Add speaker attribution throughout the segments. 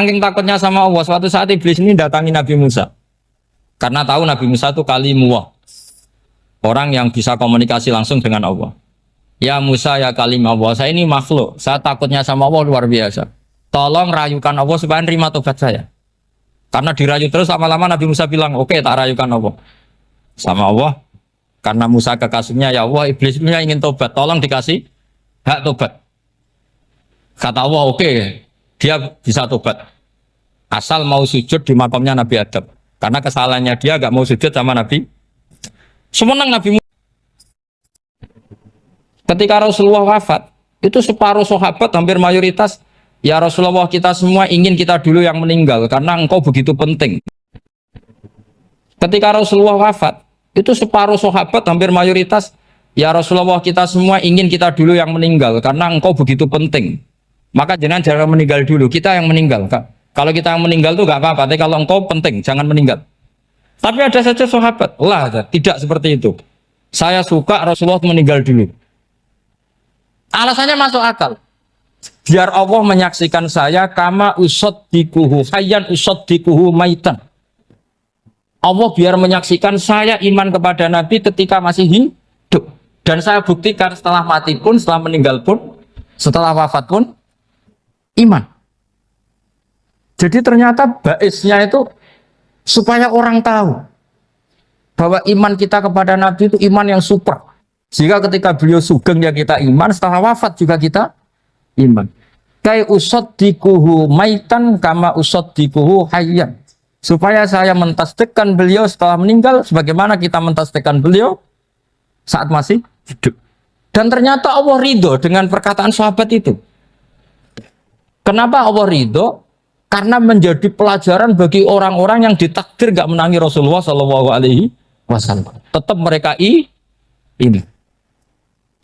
Speaker 1: Saking takutnya sama Allah, suatu saat iblis ini datangi Nabi Musa. Karena tahu Nabi Musa itu kalimullah, orang yang bisa komunikasi langsung dengan Allah. Ya Musa, ya kalimullah, saya ini makhluk, saya takutnya sama Allah luar biasa. Tolong rayukan Allah supaya nerima tobat saya. Karena dirayu terus lama-lama Nabi Musa bilang, oke, tak rayukan Allah. Sama Allah, karena Musa kekasihnya, ya Allah, iblis punya ingin tobat, tolong dikasih hak tobat. Kata Allah, oke, dia bisa tobat. Asal mau sujud di makamnya Nabi Adam. Karena kesalahannya dia gak mau sujud sama Nabi. Semenang Nabi Musa. Ketika Rasulullah wafat, itu separuh sahabat hampir mayoritas, ya Rasulullah, kita semua ingin kita dulu yang meninggal karena engkau begitu penting. Ketika Rasulullah wafat, itu separuh sahabat hampir mayoritas, ya Rasulullah, kita semua ingin kita dulu yang meninggal karena engkau begitu penting. Maka jangan meninggal dulu, kita yang meninggal. Kalau kita yang meninggal itu gak apa-apa, tapi kalau engkau penting, jangan meninggal. Tapi ada saja sahabat, tidak seperti itu. Saya suka Rasulullah meninggal dulu. Alasannya masuk akal. Biar Allah menyaksikan saya kama usaddikuhu hayyan usaddikuhu maitan. Allah biar menyaksikan saya iman kepada Nabi ketika masih hidup. Dan saya buktikan setelah mati pun, setelah meninggal pun, setelah wafat pun, iman. Jadi ternyata baisnya itu supaya orang tahu bahwa iman kita kepada Nabi itu iman yang super. Jika ketika beliau sugeng ya kita iman, setelah wafat juga kita iman. Kayak usaddikuhu maitan kama usaddikuhu hayyan. Supaya saya mentasdikkan beliau setelah meninggal sebagaimana kita mentasdikkan beliau saat masih hidup. Dan ternyata Allah ridho dengan perkataan sahabat itu. Kenapa Allah ridho? Karena menjadi pelajaran bagi orang-orang yang ditakdir gak menangi Rasulullah SAW. Tetap mereka ini.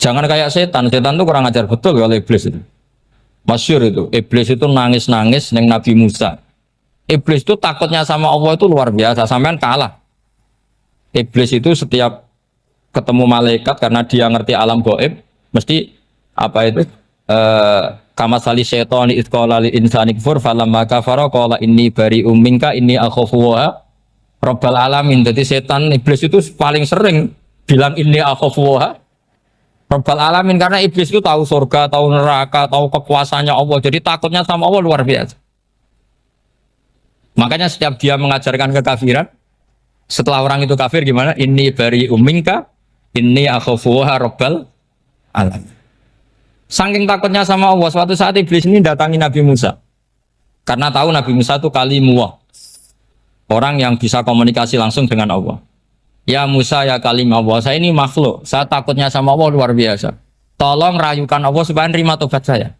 Speaker 1: Jangan kayak setan. Setan itu kurang ajar betul kalau iblis itu. Masyhur itu. Iblis itu nangis-nangis neng Nabi Musa. Iblis itu takutnya sama Allah itu luar biasa. Sampean kalah. Iblis itu setiap ketemu malaikat karena dia ngerti alam gaib, mesti apa itu? Kama sali syaitan itqala lil insani kfur falamma kafara qala inni bari'um minka inni akhafu wa rabbal alamin. Jadi setan iblis itu paling sering bilang inni akhafu wa rabbal alamin karena iblis itu tahu surga, tahu neraka, tahu kekuasaannya Allah. Jadi takutnya sama Allah luar biasa. Makanya setiap dia mengajarkan kekafiran, setelah orang itu kafir gimana? Inni bari'um minka inni akhafu wa rabbal alamin. Saking takutnya sama Allah, suatu saat iblis ini datangi Nabi Musa. Karena tahu Nabi Musa itu kalimullah, orang yang bisa komunikasi langsung dengan Allah. Ya Musa, ya kalimullah, saya ini makhluk, saya takutnya sama Allah luar biasa. Tolong rayukan Allah supaya nerima tobat saya.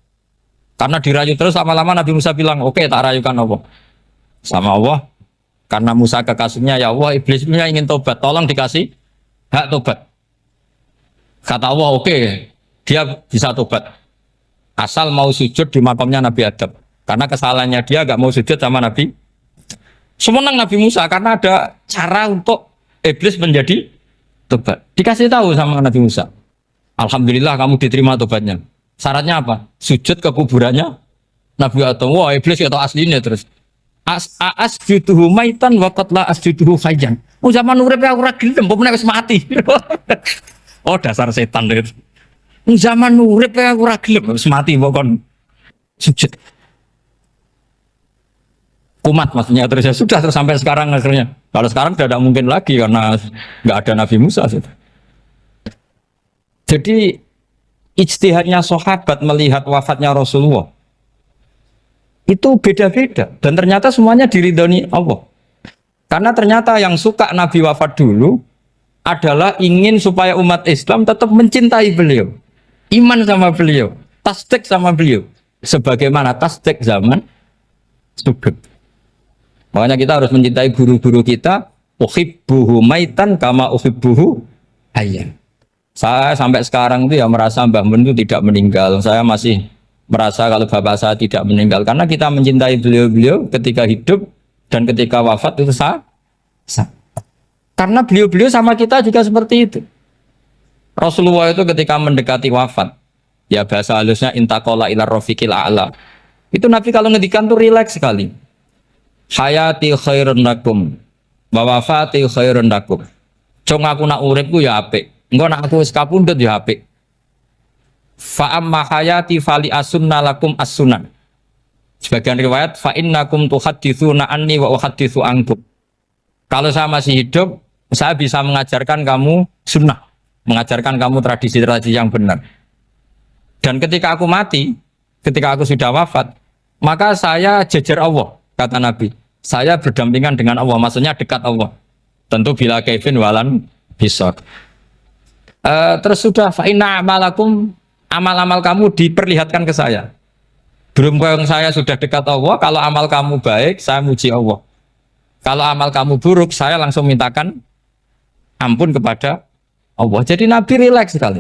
Speaker 1: Karena dirayu terus lama-lama Nabi Musa bilang, oke, tak rayukan Allah. Sama Allah, karena Musa kekasihnya, ya Allah, iblis punya ingin tobat, tolong dikasih hak tobat. Kata Allah, oke, dia bisa tobat. Asal mau sujud di makamnya Nabi Adam. Karena kesalahannya dia gak mau sujud sama Nabi. Semenang Nabi Musa karena ada cara untuk iblis menjadi tobat. Dikasih tahu sama Nabi Musa. Alhamdulillah kamu diterima tobatnya. Syaratnya apa? Sujud ke kuburannya Nabi Adam. Wah, iblis atau aslinya terus. Asjuduhu maitan wa qatla asjuduhu hayyan. Oh zaman urip aku ora gelem, mbok wis mati. Oh dasar setan itu. Zaman urip aku ora gelem wis mati mbok kon sujud. Kumat maksudnya terus ya sudah terus sampai sekarang akhirnya. Kalau sekarang tidak mungkin lagi karena nggak ada Nabi Musa. Jadi ijtihadnya sahabat melihat wafatnya Rasulullah itu beda-beda dan ternyata semuanya diridhoni Allah. Karena ternyata yang suka Nabi wafat dulu adalah ingin supaya umat Islam tetap mencintai beliau, iman sama beliau, tasdik sama beliau, sebagaimana tasdik zaman sugeng. Makanya kita harus mencintai guru-guru kita. Uhibbuhu maitan kama uhibbuhu hayyan. Saya sampai sekarang itu ya merasa Mbah Mun itu tidak meninggal. Saya masih merasa kalau bapak saya tidak meninggal karena kita mencintai beliau-beliau ketika hidup dan ketika wafat itu karena beliau-beliau sama kita juga seperti itu. Rasulullah itu ketika mendekati wafat, ya bahasa halusnya intaqala ila rafiqil a'la. Itu Nabi kalau ngedikan tuh rileks sekali. Hayati khairun lakum wa wafati khairun lakum. Cung aku nak uripku ya apik. Engko nak aku wis kapundhut ya apik. Fa amma hayati fali asunna lakum as-sunan. Sebagian riwayat fa innakum tuhadditsuna anni wa uhadditsu ankum. Kalau saya masih hidup, saya bisa mengajarkan kamu sunnah, mengajarkan kamu tradisi-tradisi yang benar. Dan ketika aku mati, ketika aku sudah wafat, maka saya jejer Allah, kata Nabi. Saya berdampingan dengan Allah, maksudnya dekat Allah. Tentu bila kaifin walan bisa. Terus sudah fa inna amalakum, amal-amal kamu diperlihatkan ke saya. Belum yang saya sudah dekat Allah, kalau amal kamu baik, saya muji Allah. Kalau amal kamu buruk, saya langsung mintakan ampun kepada Allah. Jadi Nabi rileks sekali.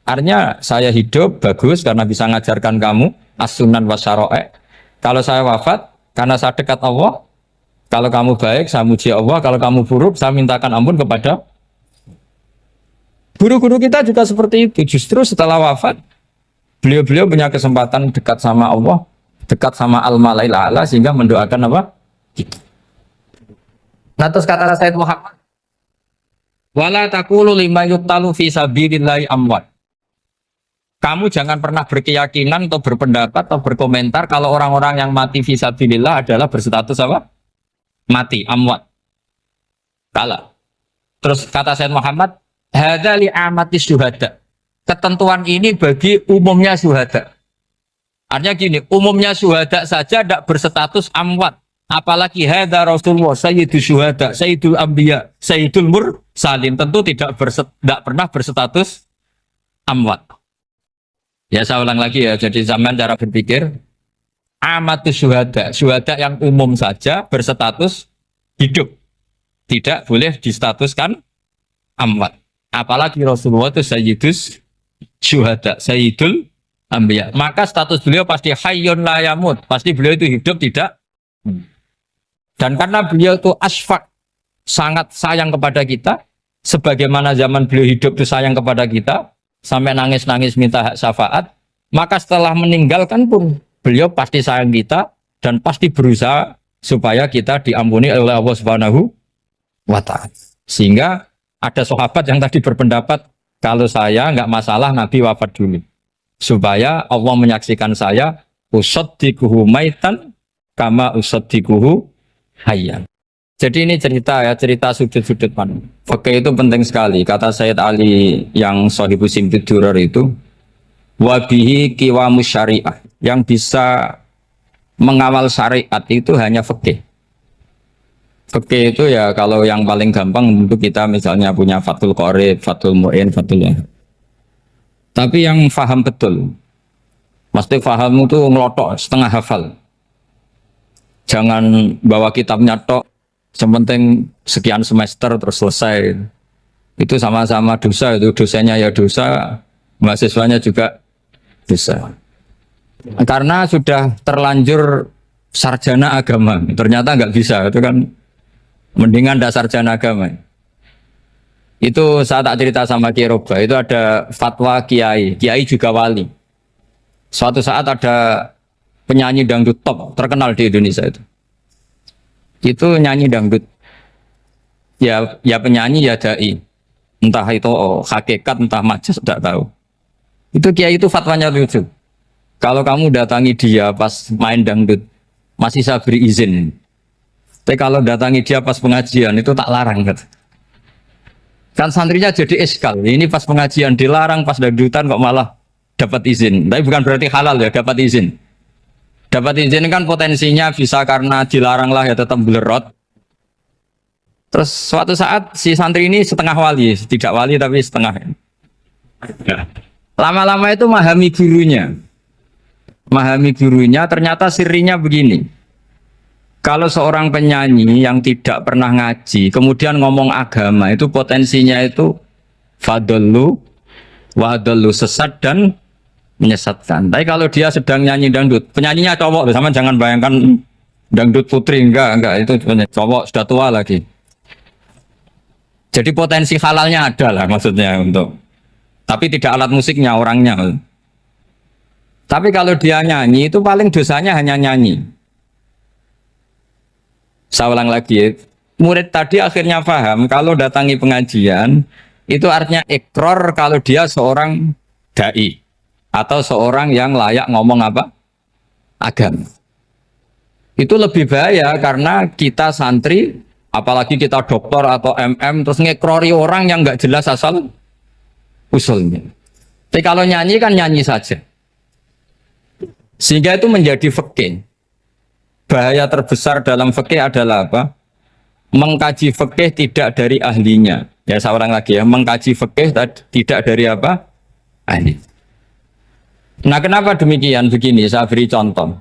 Speaker 1: Artinya saya hidup bagus karena bisa mengajarkan kamu as-sunan wa syara'i'. Kalau saya wafat karena saya dekat Allah. Kalau kamu baik, saya muji Allah. Kalau kamu buruk, saya mintakan ampun kepada guru-guru kita juga seperti itu. Justru setelah wafat, beliau-beliau punya kesempatan dekat sama Allah, dekat sama al-malail a'la, sehingga mendoakan apa? Nah, terus kata Sayyid Muhammad, wala taqulu lima yuqtalu fi sabilillahi amwat. Kamu jangan pernah berkeyakinan atau berpendapat atau berkomentar kalau orang-orang yang mati fi sabilillah adalah berstatus apa? Mati, amwat. Kalah. Terus kata Sayyid Muhammad, hadza li amati syuhada. Ketentuan ini bagi umumnya syuhada. Artinya gini, umumnya syuhada saja tidak berstatus amwat. Apalagi hadza Rasulullah sayyidul syuhada, sayyidul anbiya, sayyidul mursalin, tentu tidak pernah berstatus amwat. Ya saya ulang lagi ya, jadi zaman cara berpikir amatus syuhada, syuhada yang umum saja berstatus hidup, tidak boleh distatuskan amwat. Apalagi Rasulullah itu sayyidus syuhada, sayyidul anbiya, maka status beliau pasti hayyun la yamut, pasti beliau itu hidup tidak. Dan karena beliau itu asfaq, sangat sayang kepada kita, sebagaimana zaman beliau hidup itu sayang kepada kita, sampai nangis-nangis minta hak syafaat, maka setelah meninggalkan pun beliau pasti sayang kita dan pasti berusaha supaya kita diampuni oleh Allah Subhanahu wa ta'ala. Sehingga ada sahabat yang tadi berpendapat, kalau saya nggak masalah Nabi wafat dulu, supaya Allah menyaksikan saya usaddiquhu maitan kama usaddiquhu hayyan. Jadi ini cerita sudut-sudut pandang. Fikih itu penting sekali. Kata Sayyid Ali yang Shahibu Simtud Durar itu, wabihi qiwamus syariah. Yang bisa mengawal syariat itu hanya fikih. Fikih itu ya kalau yang paling gampang untuk kita misalnya punya Fathul Qorib, Fathul Mu'in, Fathul Wahab. Tapi yang faham betul, mesti faham itu ngelotok setengah hafal. Jangan bawa kitabnya tok, sementing sekian semester terus selesai. Itu sama-sama dosa, itu dosanya ya dosa, mahasiswanya juga dosa. Karena sudah terlanjur sarjana agama, ternyata nggak bisa, itu kan mendingan dasar sarjana agama. Itu saya tak cerita sama Kiai Roba, itu ada fatwa Kiai juga wali. Suatu saat ada penyanyi dangdut top terkenal di Indonesia itu nyanyi dangdut ya penyanyi ya dai, entah itu hakikat entah majas tidak tahu. Itu kiai itu fatwanya lucu, kalau kamu datangi dia pas main dangdut masih saya beri izin, tapi kalau datangi dia pas pengajian itu tak larang kan santrinya jadi eskal, ini pas pengajian dilarang, pas dangdutan kok malah dapat izin. Tapi bukan berarti halal ya, dapat izin. Dapat izin kan potensinya bisa karena dilarang lah ya tetap belerot. Terus suatu saat si santri ini setengah wali, tidak wali tapi setengah. Lama-lama itu memahami gurunya, ternyata sirinya begini. Kalau seorang penyanyi yang tidak pernah ngaji, kemudian ngomong agama, itu potensinya itu fadallu wadallu, sesat dan menyesatkan. Tapi kalau dia sedang nyanyi dangdut, penyanyinya cowok, sama jangan bayangkan dangdut putri, enggak, itu cowok sudah tua lagi. Jadi potensi halalnya ada lah maksudnya untuk, tapi tidak alat musiknya, orangnya. Tapi kalau dia nyanyi itu paling dosanya hanya nyanyi. Saya ulang lagi, murid tadi akhirnya paham kalau datangi pengajian itu artinya ikrar kalau dia seorang dai atau seorang yang layak ngomong apa? Agama. Itu lebih bahaya karena kita santri, apalagi kita doktor atau MM terus ngekrori orang yang nggak jelas asal usulnya. Tapi kalau nyanyi kan nyanyi saja. Sehingga itu menjadi fikih. Bahaya terbesar dalam fikih adalah apa? Mengkaji fikih tidak dari ahlinya. Ya saya ulang lagi ya, mengkaji fikih tidak dari apa? Ahli. Nah kenapa demikian? Begini, saya beri contoh.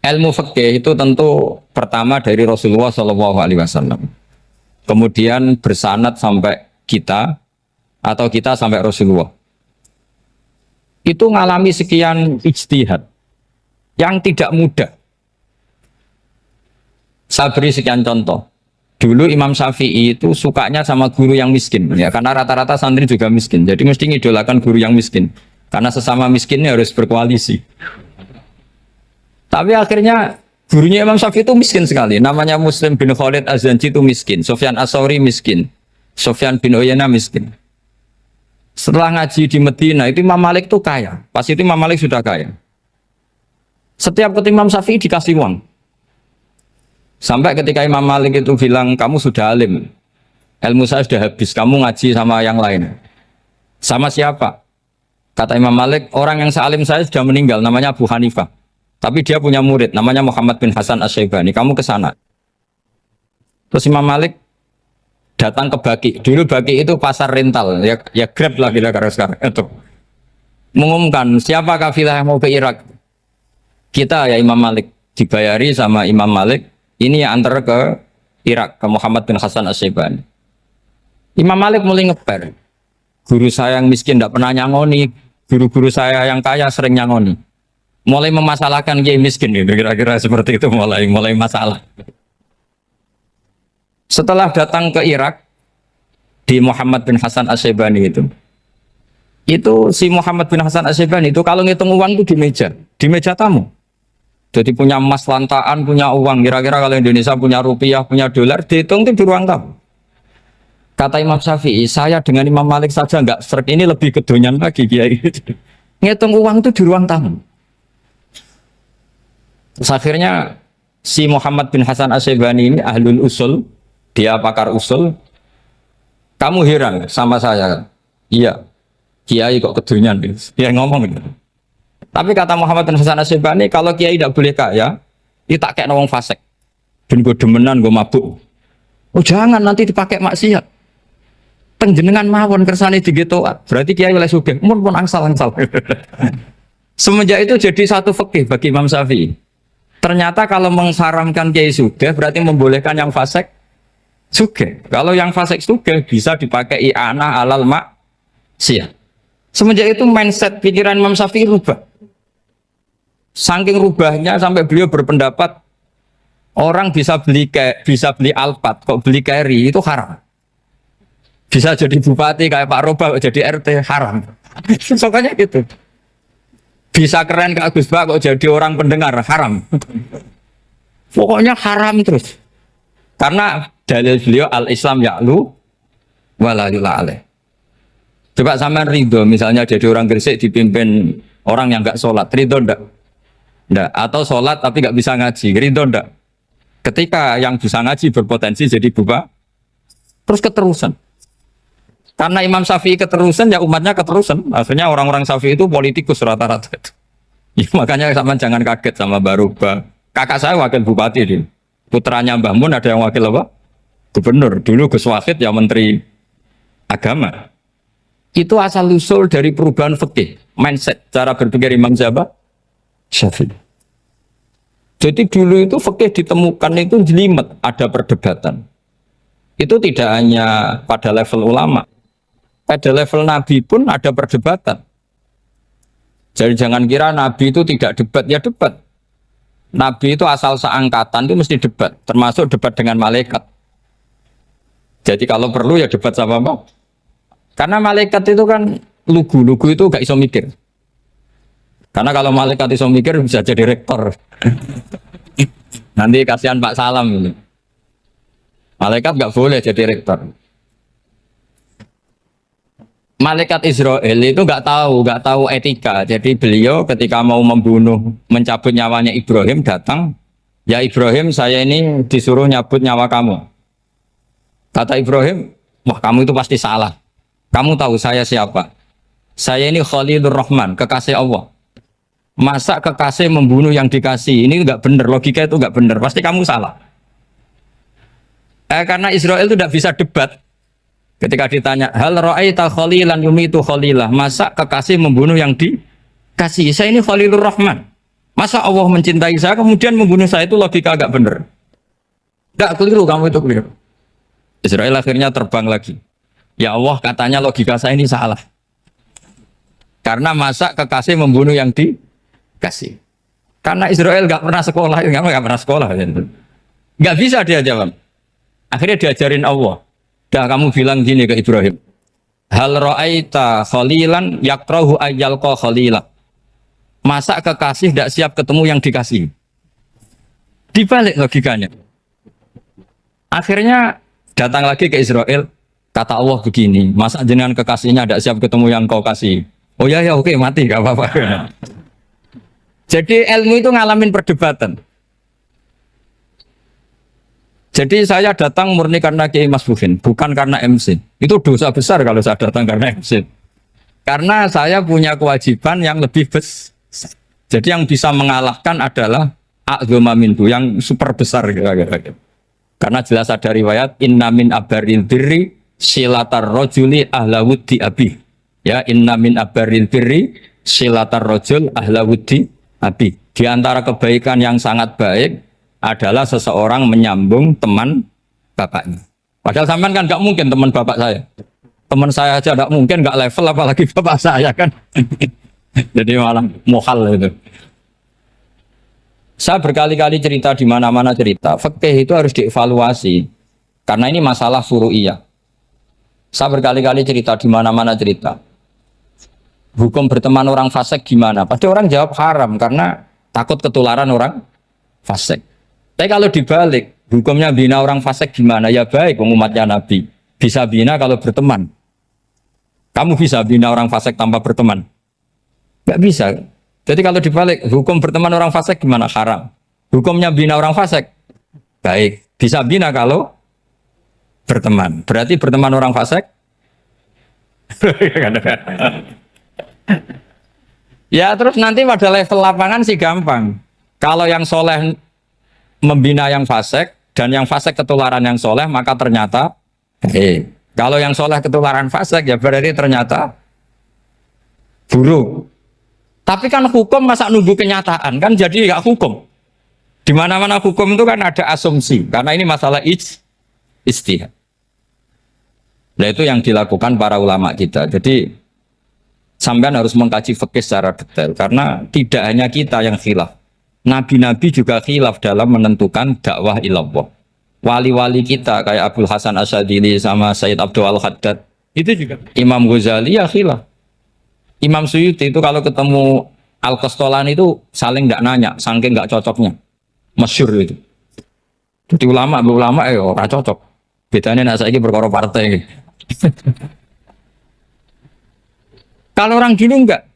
Speaker 1: Ilmu fikih itu tentu pertama dari Rasulullah SAW. Kemudian bersanad sampai kita atau kita sampai Rasulullah. Itu mengalami sekian ijtihad yang tidak mudah. Saya beri sekian contoh. Dulu Imam Syafi'i itu sukanya sama guru yang miskin, ya karena rata-rata santri juga miskin. Jadi mesti ngidolakan guru yang miskin, karena sesama miskinnya harus berkoalisi. Tapi akhirnya gurunya Imam Syafi'i itu miskin sekali. Namanya Muslim bin Khalid Az-Zanji itu miskin, Sufyan As-Tsauri miskin, Sufyan bin Uyainah miskin. Setelah ngaji di Medina itu Imam Malik itu kaya. Pas itu Imam Malik sudah kaya. Setiap ketemu Imam Syafi'i dikasih uang. Sampai ketika Imam Malik itu bilang, kamu sudah alim, ilmu saya sudah habis, kamu ngaji sama yang lain. Sama siapa? Kata Imam Malik, orang yang sealim saya sudah meninggal, namanya Abu Hanifah. Tapi dia punya murid, namanya Muhammad bin Hasan Asy-Syaibani, kamu ke sana. Terus Imam Malik datang ke Baki. Dulu Baki itu pasar rental, ya Grab lah kira-kira sekarang. Itu mengumumkan, siapa kafilah yang mau ke Irak? Kita ya Imam Malik, dibayari sama Imam Malik. Ini yang antar ke Irak, ke Muhammad bin Hasan Asy-Syaibani. Imam Malik mulai ngeper. Guru saya yang miskin tidak pernah nyangoni, guru-guru saya yang kaya sering nyangoni. Mulai memasalahkan kiai miskin gitu, kira-kira seperti itu mulai masalah. Setelah datang ke Irak di Muhammad bin Hasan Asy-Syaibani itu si Muhammad bin Hasan Asy-Syaibani itu kalau ngitung uang itu di meja tamu. Jadi punya emas lantaan, punya uang. Kira-kira kalau Indonesia punya rupiah, punya dolar, dihitung itu di ruang tamu. Kata Imam Syafi'i, saya dengan Imam Malik saja nggak serik, ini lebih kedonyan lagi kiai. Ngitung uang itu di ruang tamu. Terus akhirnya si Muhammad bin Hasan Asy-Syaibani ini ahlul usul, dia pakar usul. Kamu heran sama saya? Iya, kiai kok kedonyan. Dia ngomong gitu. Tapi kata Muhammad bin Hasan Asy-Syaibani, kalau kiai tidak boleh kaya, dia tak kayak nawang fasik. Ben gue demenan, gue mabuk. Oh jangan, nanti dipakai maksiat. Penjenengan mawon kersane digetoat. Berarti kiai oleh sugih, mun pun angsal-angsal. Semenjak itu jadi satu fikih bagi Imam Syafi'i. Ternyata kalau mengharamkan kiai sugih, berarti membolehkan yang fasik sugih. Kalau yang fasik sugih bisa dipakai i'anah alal maksiat. Semenjak itu mindset pikiran Imam Syafi'i rubah. Saking rubahnya sampai beliau berpendapat orang bisa beli Alphard, kok beli carry itu haram. Bisa jadi bupati kayak Pak Roba, jadi RT haram. Pokoknya gitu. Bisa keren kayak Gus Bah, kok jadi orang pendengar haram. Pokoknya haram terus. Karena dalil beliau al-Islam ya'lu wala yula alaih. Coba sampean ridho misalnya jadi orang Gresik dipimpin orang yang nggak sholat, ridho ndak? Ndak. Atau sholat tapi nggak bisa ngaji, ridho ndak? Ketika yang bisa ngaji berpotensi jadi buba, terus keterusan. Karena Imam Syafi'i keterusan, ya umatnya keterusan. Akhirnya orang-orang Syafi'i itu politikus rata-rata. Ya, makanya sama jangan kaget sama Baruba. Kakak saya wakil bupati ini. Putranya Mbah Mun ada yang wakil apa? Gubernur. Dulu Gus Wahid ya menteri agama. Itu asal usul dari perubahan fikih, mindset, cara berpikir Imam Syafi'i. Jadi dulu itu fikih ditemukan itu jelimet, ada perdebatan. Itu tidak hanya pada level ulama, pada level Nabi pun ada perdebatan. Jadi jangan kira Nabi itu tidak debat, ya debat. Nabi itu asal seangkatan itu mesti debat, termasuk debat dengan malaikat. Jadi kalau perlu ya debat sama apa? Karena malaikat itu kan lugu itu gak iso mikir. Karena kalau malaikat iso mikir bisa jadi rektor. Nanti kasihan Pak Salam ini. Malaikat nggak boleh jadi rektor. Malaikat Israel itu nggak tahu etika. Jadi beliau ketika mau membunuh, mencabut nyawanya Ibrahim datang, ya Ibrahim saya ini disuruh nyabut nyawa kamu. Kata Ibrahim, wah kamu itu pasti salah. Kamu tahu saya siapa? Saya ini Khalilur Rahman, kekasih Allah. Masa kekasih membunuh yang dikasih? Ini nggak benar, logika itu nggak benar. Pasti kamu salah. Karena Israel itu tidak bisa debat. Ketika ditanya, hal ra'aita khalilan yumitu khalilah, masa kekasih membunuh yang dikasih? Saya ini Khalilur Rahman. Masa Allah mencintai saya kemudian membunuh saya? Itu logika agak benar. Tidak keliru, kamu itu keliru. Israel akhirnya terbang lagi. Ya Allah, katanya logika saya ini salah. Karena masa kekasih membunuh yang dikasih? Karena Israel nggak pernah sekolah, nggak pernah sekolah. Nggak bisa dia jawab. Akhirnya diajarin Allah. Dah kamu bilang gini ke Ibrahim. Hal ra'aita khalilan yakrahu ayyalqa khalila. Masa kekasih tidak siap ketemu yang dikasih? Dibalik logikanya. Akhirnya datang lagi ke Israel. Kata Allah begini, masa jenengan kekasihnya tidak siap ketemu yang kau kasih? Oh ya oke, mati gak apa-apa. Jadi ilmu itu ngalamin perdebatan. Jadi saya datang murni karena Kiai Mas Buhin, bukan karena MC. Itu dosa besar kalau saya datang karena MC. Karena saya punya kewajiban yang lebih besar. Jadi yang bisa mengalahkan adalah a'dzama minhu, yang super besar kira-kira. Karena jelas ada riwayat inna min abaril birri silatar rajuli ahla wuddi abi. Ya, inna min abaril birri silatar rajul ahla wuddi abi. Di antara kebaikan yang sangat baik adalah seseorang menyambung teman bapaknya. Padahal sampean kan nggak mungkin teman bapak saya. Teman saya aja nggak mungkin, nggak level apalagi bapak saya kan. Jadi malah mohal itu. Saya berkali-kali cerita di mana-mana cerita. Fikih itu harus dievaluasi karena ini masalah furu'iyah. Saya berkali-kali cerita di mana-mana cerita. Hukum berteman orang fasik gimana? Pasti orang jawab haram karena takut ketularan orang fasik. Tapi kalau dibalik, hukumnya bina orang fasik gimana? Ya baik, umatnya Nabi. Bisa bina kalau berteman. Kamu bisa bina orang fasik tanpa berteman? Gak bisa. Jadi kalau dibalik, hukum berteman orang fasik gimana? Haram. Hukumnya bina orang fasik? Baik. Bisa bina kalau berteman. Berarti berteman orang fasik? Ya terus nanti pada level lapangan sih gampang. Kalau yang soleh membina yang fasik dan yang fasik ketularan yang soleh, maka ternyata kalau yang soleh ketularan fasik ya berarti ternyata buruk. Tapi kan hukum masa nunggu kenyataan kan, jadi nggak hukum. Di mana-mana hukum itu kan ada asumsi karena ini masalah ijtihad. Nah itu yang dilakukan para ulama kita. Jadi sampean harus mengkaji fikih secara detail karena tidak hanya kita yang khilaf. Nabi-nabi juga khilaf dalam menentukan dakwah ilallah. Wali-wali kita kayak Abdul Hasan Asyadili sama Sayyid Abdul Al-Haddad itu juga. Imam Ghazali ya khilaf. Imam Suyuti itu kalau ketemu Al-Qastolani itu saling nggak nanya, saking nggak cocoknya. Masyhur itu. Jadi ulama ora cocok. Bedanya nak saiki perkara partai. Kalau orang gini enggak.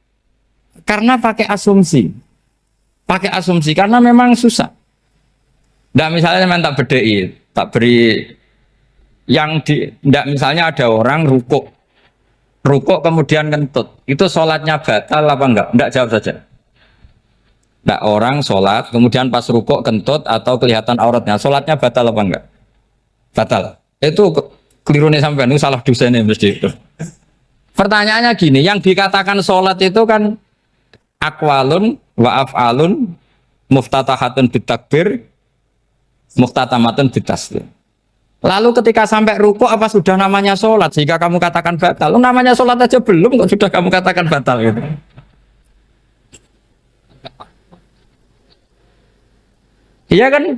Speaker 1: Karena pakai asumsi. Pakai asumsi karena memang susah. Nggak misalnya memang tak bedai, tak beri yang nggak misalnya ada orang rukuk kemudian kentut, itu sholatnya batal apa enggak? Enggak, jawab saja. Nggak, orang sholat kemudian pas rukuk kentut atau kelihatan auratnya, sholatnya batal apa enggak? Batal. Itu keliru nih sampean, itu salah dosennya mesti itu. Pertanyaannya gini, yang dikatakan sholat itu kan aqwalun wa af'alun muftatahatun bitakbir muftatamatun bitaslim. Lalu ketika sampai rukuk apa sudah namanya sholat sehingga kamu katakan batal? Namanya sholat aja belum kok sudah kamu katakan batal gitu. Iya kan?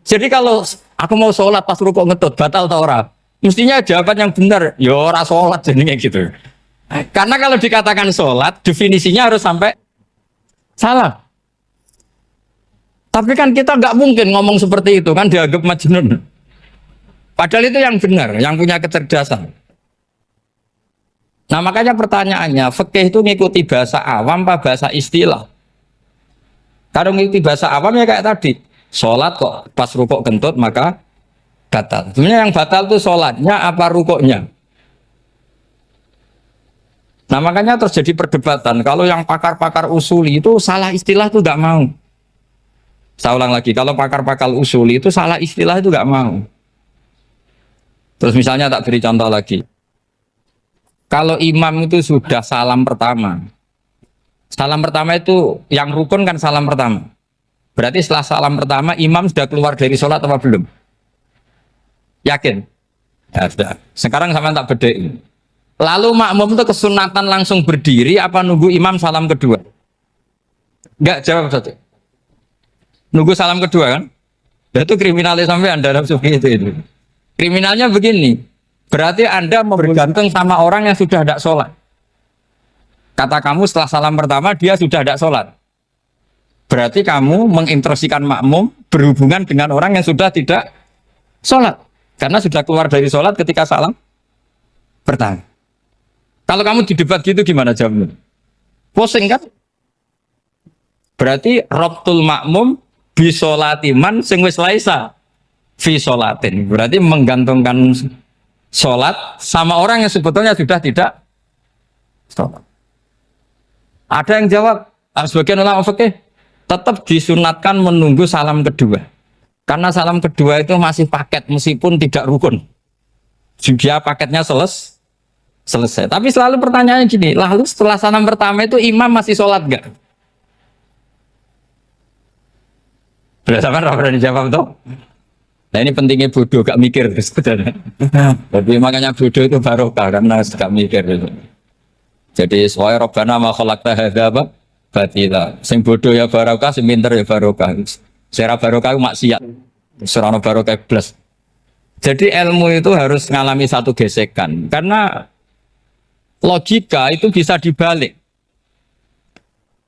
Speaker 1: Jadi kalau aku mau sholat pas rukuk ngetut batal atau ora? Mestinya jawaban yang benar, ya ora sholat jadinya gitu. Karena kalau dikatakan sholat definisinya harus sampai Salah. Tapi kan kita nggak mungkin ngomong seperti itu, kan dianggap majnun. Padahal itu yang benar, yang punya kecerdasan. Nah makanya pertanyaannya, fikih itu ngikuti bahasa awam apa bahasa istilah? Kalau ngikuti bahasa awam ya kayak tadi, sholat kok pas rukuk kentut maka batal. Sebenarnya yang batal itu sholatnya apa rukuknya? Nah makanya terjadi perdebatan. Kalau yang pakar-pakar usuli itu salah istilah itu nggak mau. Saya ulang lagi, kalau pakar-pakar usuli itu salah istilah itu nggak mau. Terus misalnya tak beri contoh lagi. Kalau imam itu sudah salam pertama. Salam pertama itu yang rukun kan salam pertama. Berarti setelah salam pertama imam sudah keluar dari sholat apa belum? Yakin? Ya sudah. Sekarang sama tak bedai. Lalu makmum itu kesunatan langsung berdiri apa nunggu imam salam kedua? Enggak, jawab satu. Nunggu salam kedua kan? Ya, itu kriminalnya sampai Anda itu. Kriminalnya begini, berarti Anda bergantung sama orang yang sudah tidak sholat. Kata kamu setelah salam pertama dia sudah tidak sholat. Berarti kamu menginstruksikan makmum berhubungan dengan orang yang sudah tidak sholat. Karena sudah keluar dari sholat ketika salam pertama. Kalau kamu di debat gitu gimana jawabnya? Pusing kan? Berarti robtul makmum bisolatiman sing wis laisa fi sholatin. Berarti menggantungkan sholat sama orang yang sebetulnya sudah tidak sholat. Ada yang jawab, sebagian ulama fikih tetap disunatkan menunggu salam kedua. Karena salam kedua itu masih paket meskipun tidak rukun. Dia paketnya selesai. Tapi selalu pertanyaannya gini, lalu setelah salam pertama itu imam masih sholat enggak? Berdasarkan apa yang dijawab tuh? Nah ini pentingnya bodoh, gak mikir sebenarnya. Jadi makanya bodoh itu barokah karena gak mikir itu. Jadi soalnya Rabbana ma khalaqta hadza apa? Batila. Sing bodoh ya barokah, sing pinter ya barokah. Secara barokah itu maksiat. Serana barokah plus. Jadi ilmu itu harus mengalami satu gesekan karena logika itu bisa dibalik.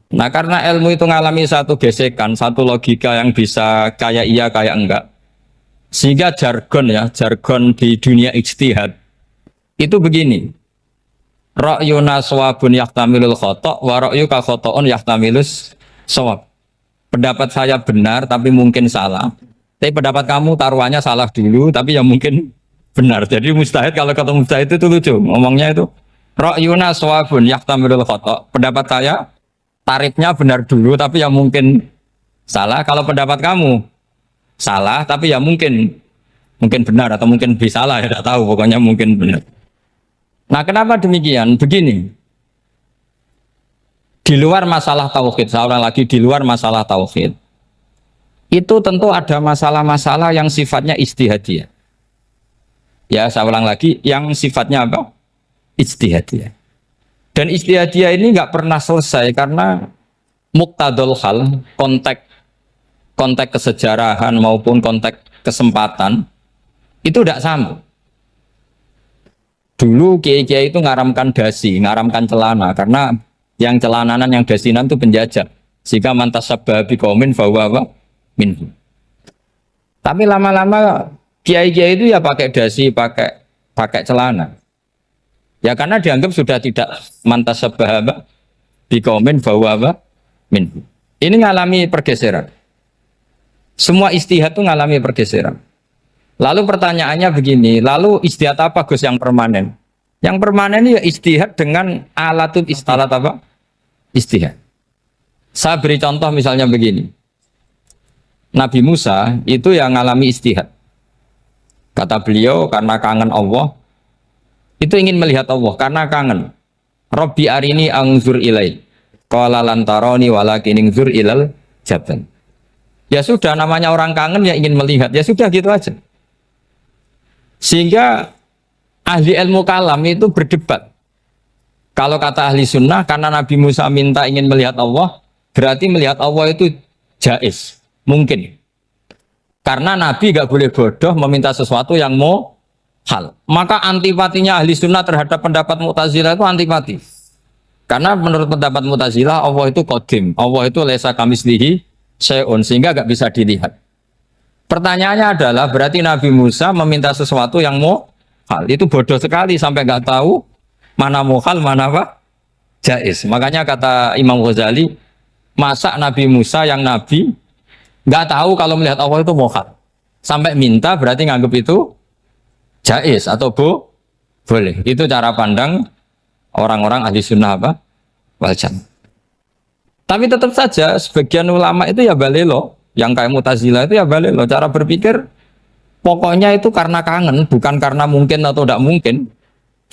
Speaker 1: Nah karena ilmu itu mengalami satu gesekan, satu logika yang bisa kayak iya kayak enggak. Sehingga jargon di dunia ijtihad itu begini. Ra'yuna shawabun yahtamilul khata' wa ra'yuka khata'un yahtamilus shawab. Pendapat saya benar tapi mungkin salah. Tapi pendapat kamu taruhannya salah dulu tapi yang mungkin benar. Jadi mustahid, kalau kata mustahid itu lucu. Ngomongnya itu ra'yuna shawabun yahtamilul khata'. Pendapat saya tarifnya benar dulu tapi yang mungkin salah. Kalau pendapat kamu salah tapi ya mungkin benar atau mungkin bisa salah, ya tidak tahu, pokoknya mungkin benar. Nah kenapa demikian? Begini, di luar masalah tauhid, saya ulang lagi, di luar masalah tauhid itu tentu ada masalah-masalah yang sifatnya ijtihadiyah. Ya saya ulang lagi, yang sifatnya apa? Ijtihadiyah. Dan ijtihadiyah ini nggak pernah selesai karena muqtadul hal, konteks kesejarahan maupun konteks kesempatan itu tidak sama. Dulu kiai-kiai itu ngaramkan dasi, ngaramkan celana karena yang celananan yang dasinan itu penjajah. Jika mantas sabah biqaumin fahuwa minhu. Tapi lama-lama kiai-kiai itu ya pakai dasi, pakai celana. Ya karena dianggap sudah tidak mantas sabah biqaumin fahuwa minhu. Ini ngalami pergeseran. Semua ijtihad itu ngalami pergeseran. Lalu pertanyaannya begini, lalu ijtihad apa Gus yang permanen? Yang permanen ya ijtihad dengan alatut istilah apa? Ijtihad. Saya beri contoh misalnya begini. Nabi Musa itu yang ngalami ijtihad. Kata beliau karena kangen Allah, itu ingin melihat Allah karena kangen. Rabbi arini anzur ilai. Qala lan tarani walakin anzur ilal jabal. Ya sudah, namanya orang kangen ya ingin melihat, ya sudah gitu aja. Sehingga ahli ilmu kalam itu berdebat. Kalau kata ahli sunnah, karena Nabi Musa minta ingin melihat Allah, berarti melihat Allah itu jaiz, mungkin. Karena Nabi gak boleh bodoh meminta sesuatu yang mau hal. Maka antipatinya ahli sunnah terhadap pendapat Mu'tazilah itu antipati. Karena menurut pendapat Mu'tazilah Allah itu qadim, Allah itu laisa kamitslihi syai'un, sehingga nggak bisa dilihat. Pertanyaannya adalah berarti Nabi Musa meminta sesuatu yang muhal, itu bodoh sekali sampai nggak tahu mana muhal mana apa jaiz. Makanya kata Imam Ghazali, masa Nabi Musa yang Nabi nggak tahu kalau melihat Allah itu muhal, sampai minta berarti nganggap itu jaiz atau boleh. Itu cara pandang orang-orang ahli sunnah apa? Wal jamaah. Tapi tetap saja sebagian ulama itu ya balelo, yang kayak Mu'tazilah itu ya balelo. Cara berpikir pokoknya itu karena kangen, bukan karena mungkin atau tidak mungkin.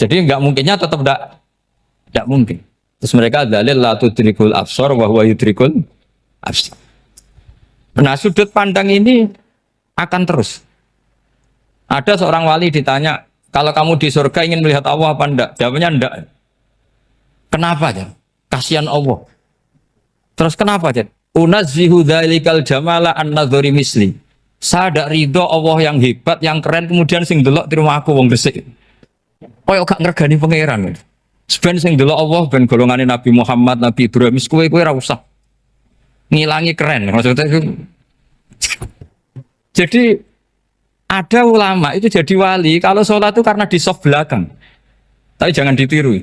Speaker 1: Jadi nggak mungkinnya tetap tidak mungkin. Terus mereka dalil la tudrikul absar wa huwa yudrikul absar. Nah, sudut pandang ini akan terus. Ada seorang wali ditanya, kalau kamu di surga ingin melihat Allah apa enggak? Jawabnya enggak. Kenapa ya? Kasihan Allah. Terus kenapa ya? Unazzihu dzalikal jamala an-nadhari misli. Saya tidak ridho Allah yang hebat, yang keren, kemudian sing delok terima aku wong resik. Koyo gak ngregani pangeran. Sebenarnya sing delok Allah ben golongane Nabi Muhammad, Nabi Ibrahim, kowe ora usah ngilangi keren. Maksudnya itu. Jadi ada ulama itu jadi wali kalau sholat itu karena di soft belakang. Tapi jangan ditiru.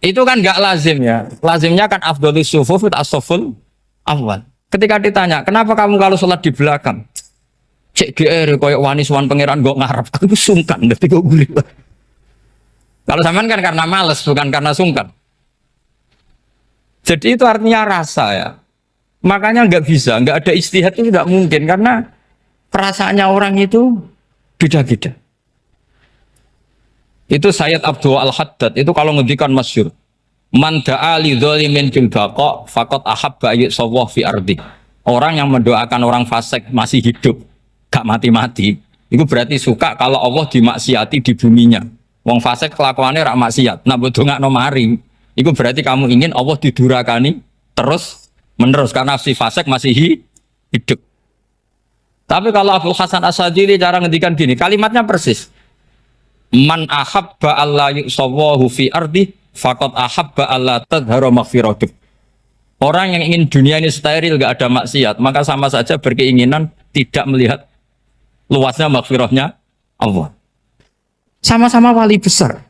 Speaker 1: Itu kan nggak lazim ya. Lazimnya kan afdhalus sufuf as-saful awal. Ketika ditanya, kenapa kamu kalau sholat di belakang? Cek GR koyok wani suwan pangeran gak ngarep. Aku sungkan dadi kok gurih. Kalau zaman kan karena males, bukan karena sungkan. Jadi itu artinya rasa ya. Makanya nggak bisa, nggak ada istihad itu tidak mungkin karena perasaannya orang itu beda-beda. Itu Sayyid Abdul Al-Haddad itu kalau ngendikan masyhur, man da'a li dzalimin fil baqa faqad ahabba ayyusawwah fi ardi. Orang yang mendoakan orang fasik masih hidup, gak mati-mati, itu berarti suka kalau Allah dimaksiati di buminya. Wong fasik kelakuannya rak maksiat, nak ndongakno maring, itu berarti kamu ingin Allah didurakani terus menerus karena si fasik masih hidup. Tapi kalau Abdul Hasan As-Sadili cara ngendikan gini, kalimatnya persis. Man ahabba alla yusawwahu fi ardi faqad ahabba alla tadhharu maghfiratuh. Orang yang ingin dunia ini steril gak ada maksiat, maka sama saja berkeinginan tidak melihat luasnya maghfirahnya Allah. Sama-sama wali besar.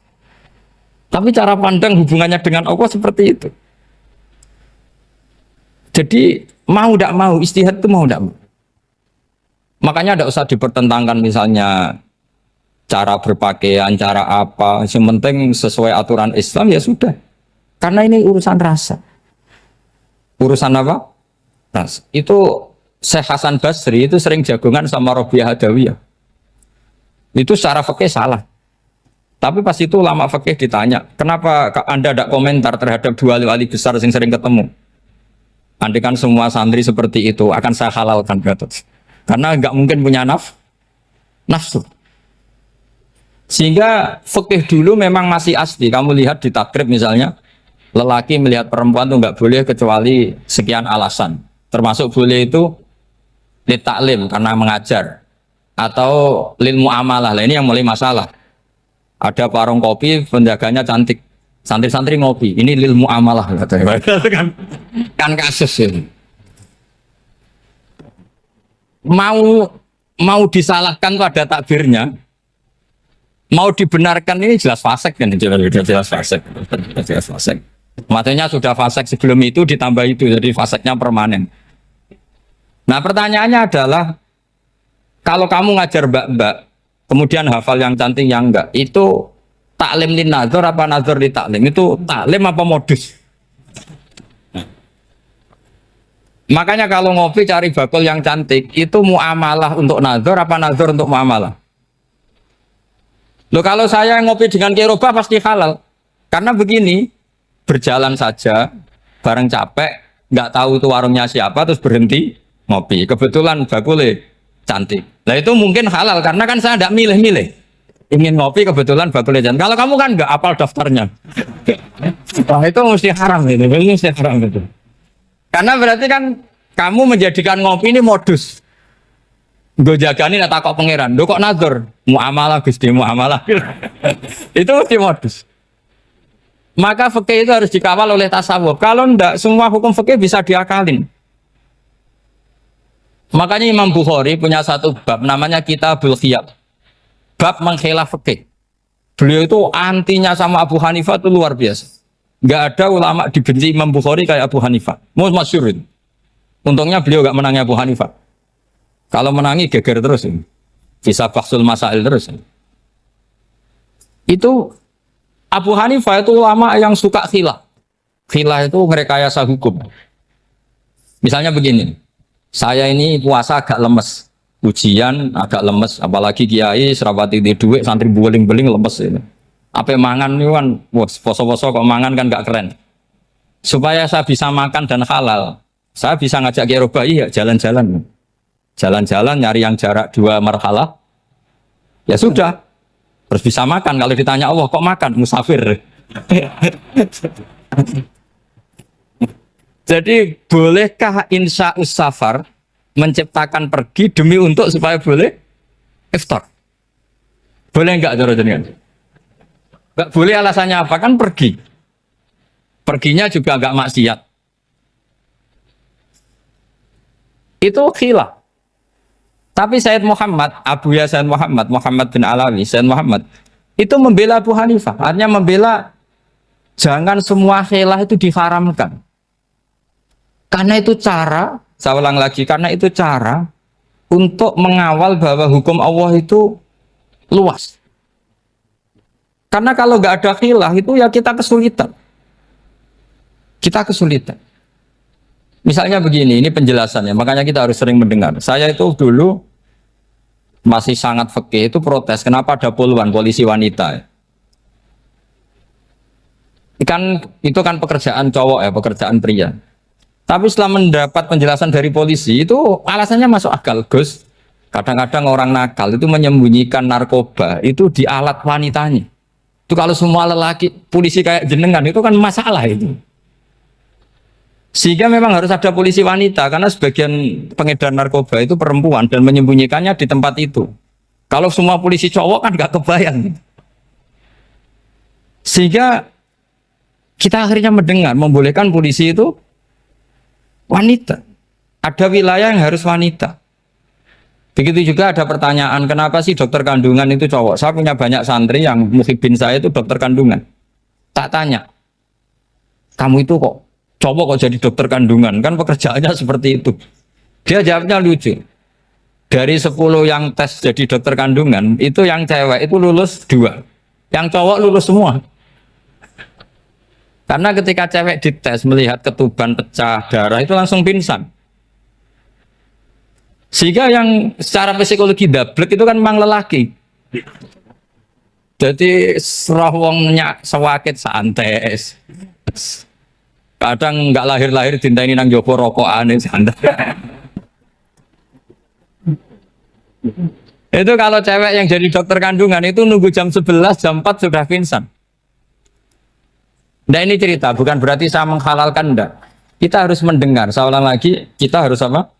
Speaker 1: Tapi cara pandang hubungannya dengan Allah seperti itu. Jadi mau tidak mau, istihad itu mau tidak mau. Makanya tidak usah dipertentangkan misalnya cara berpakaian, cara apa. Yang penting sesuai aturan Islam ya sudah. Karena ini urusan rasa. Urusan apa? Rasa. Itu Syekh Hasan Basri itu sering jagongan sama Robiah Hadawiyah. Itu secara fikih salah. Tapi pas itu ulama fikih ditanya, kenapa Anda tidak komentar terhadap dua wali besar yang sering ketemu? Andai kan semua santri seperti itu akan saya halalkan, karena nggak mungkin punya nafsu. Sehingga fikih dulu memang masih asli. Kamu lihat di takrib misalnya, lelaki melihat perempuan itu nggak boleh kecuali sekian alasan. Termasuk boleh itu li taklim karena mengajar, atau lil muamalah. Lah ini yang mulai masalah. Ada warung kopi, penjaganya cantik, santri-santri ngopi. Ini lil muamalah katanya. kan kasus ini. Mau disalahkan pada takbirnya, mau dibenarkan ini jelas fasik kan, jelas fasik. Jelas fasik. Maksudnya sudah fasik sebelum itu ditambah itu, jadi fasiknya permanen. Nah pertanyaannya adalah, kalau kamu ngajar mbak-mbak, kemudian hafal yang cantik yang enggak, itu taklim lin nazar apa nazar li taklim? Itu taklim apa modus? Makanya kalau ngopi cari bakul yang cantik, itu muamalah untuk nazar apa nazar untuk muamalah? Loh kalau saya ngopi dengan kiroba pasti halal. Karena begini, berjalan saja, bareng capek, nggak tahu itu warungnya siapa, terus berhenti ngopi. Kebetulan bakulnya cantik. Nah itu mungkin halal, karena kan saya tidak milih-milih. Ingin ngopi kebetulan bakulnya cantik. Kalau kamu kan nggak apal daftarnya. Wah itu mesti haram itu, mesti haram itu. Karena berarti kan kamu menjadikan ngopi ini modus. Gue jagani nak takok pangeran. Lo kok nazar? Muamalah Gusti, muamalah. Itu mesti modus. Maka fikih itu harus dikawal oleh tasawuf. Kalau enggak, semua hukum fikih bisa diakalin. Makanya Imam Bukhari punya satu bab namanya Kitabul Khiyab. Bab mengkhilaf fikih. Beliau itu antinya sama Abu Hanifah itu luar biasa. Enggak ada ulama dibenci Imam Bukhari kayak Abu Hanifah. Masyhur itu. Untungnya beliau enggak menangi Abu Hanifah. Kalau menangi geger terus ini. Bisa bahsul masail terus. Itu Abu Hanifah itu ulama yang suka khilaf. Khilaf itu ngerekayasa hukum. Misalnya begini, saya ini puasa agak lemes, ujian agak lemes, apalagi kiai serapati di duit, santri beling-beling lemes ini. Apa mangan ini kan, poso-poso kok mangan kan gak keren. Supaya saya bisa makan dan halal, saya bisa ngajak kiai robai ya jalan-jalan. Jalan-jalan nyari yang jarak 2 marhalah, ya sudah. Terus bisa makan. Kalau ditanya Allah kok makan musafir. Jadi bolehkah insya safar menciptakan pergi demi untuk supaya boleh iftar? Boleh enggak cara jenengan? Enggak boleh, alasannya apa? Kan pergi. Perginya juga enggak maksiat. Itu khilaf. Tapi Sayyid Muhammad, Abu Ya Sayyid Muhammad, Muhammad bin Alawi, Sayyid Muhammad, itu membela Abu Hanifah. Artinya membela jangan semua khilaf itu diharamkan. Karena itu cara, saya ulang lagi, karena itu cara untuk mengawal bahwa hukum Allah itu luas. Karena kalau nggak ada khilaf itu ya kita kesulitan. Kita kesulitan. Misalnya begini, ini penjelasannya, makanya kita harus sering mendengar. Saya itu dulu masih sangat fikih itu protes, kenapa ada poluan polisi wanita? Itu kan pekerjaan cowok ya, pekerjaan pria. Tapi setelah mendapat penjelasan dari polisi, itu alasannya masuk akal, Gus. Kadang-kadang orang nakal itu menyembunyikan narkoba itu di alat wanitanya. Itu kalau semua lelaki polisi kayak jenengan itu kan masalah itu. Sehingga memang harus ada polisi wanita karena sebagian pengedar narkoba itu perempuan dan menyembunyikannya di tempat itu. Kalau semua polisi cowok kan gak kebayang. Sehingga kita akhirnya mendengar membolehkan polisi itu wanita. Ada wilayah yang harus wanita. Begitu juga ada pertanyaan, kenapa sih dokter kandungan itu cowok? Saya punya banyak santri yang muhibin saya itu dokter kandungan. Tak tanya, kamu itu kok cowok kok jadi dokter kandungan? Kan pekerjaannya seperti itu. Dia jawabnya lucu. Dari 10 yang tes jadi dokter kandungan, itu yang cewek itu lulus 2. Yang cowok lulus semua. Karena ketika cewek dites melihat ketuban pecah darah itu langsung pingsan. Sehingga yang secara psikologi dablek itu kan memang lelaki. Jadi serah wongnya sewakit santai. Kadang nggak lahir-lahir dinteni nang jopo rokokan santai. Itu kalau cewek yang jadi dokter kandungan itu nunggu jam 11, jam 4 sudah pingsan. Nah ini cerita, bukan berarti saya menghalalkan, enggak. Kita harus mendengar, saya ulang lagi, kita harus apa?